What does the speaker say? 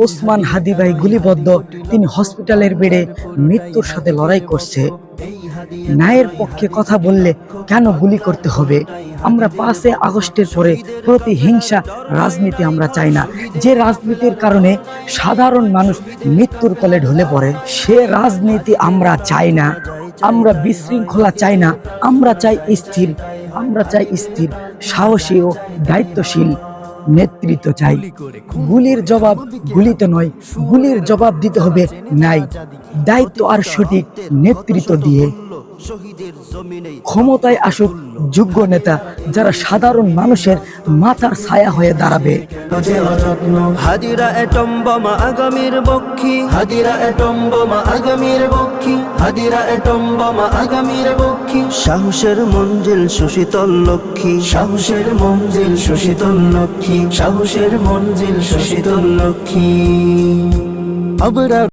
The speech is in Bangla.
ওসমান হাদি ভাই গুলিবদ্ধ, তিনি হসপিটালের বেডে মৃত্যুর সাথে লড়াই করছে। ন্যায়ের পক্ষে কথা বললে কেন গুলি করতে হবে? আমরা 5 আগস্টের পরে প্রতিহিংসা রাজনীতি আমরা চাই না। যে রাজনীতির কারণে সাধারণ মানুষ মৃত্যুর কোলে ঢলে পড়ে, সে রাজনীতি আমরা চাই না। আমরা বিশৃঙ্খলা চাই না। আমরা চাই স্থির, সাহসী ও দায়িত্বশীল নেতৃত্ব চাই। গুলির জবাব গুলিতে নয়, গুলির জবাব দিতে হবে ন্যায়, দায়িত্ব আর সঠিক নেতৃত্ব দিয়ে। ক্ষমতায় আসুক যোগ্য নেতা, যারা সাধারণ মানুষের মাথার ছায়া হয়ে দাঁড়াবে। হাদিরা এটম বোমা আগামীর বক্ষী, হাদিরা এটম বোমা আগামীর বক্ষী, হাদিরা এটম বোমা আগামীর বক্ষী। সাহসের মঞ্জিল সুশীতল লক্ষ্মী, সাহসের মঞ্জিল সুশীতল লক্ষ্মী, সাহসের মঞ্জিল সুশীতল লক্ষ্মী।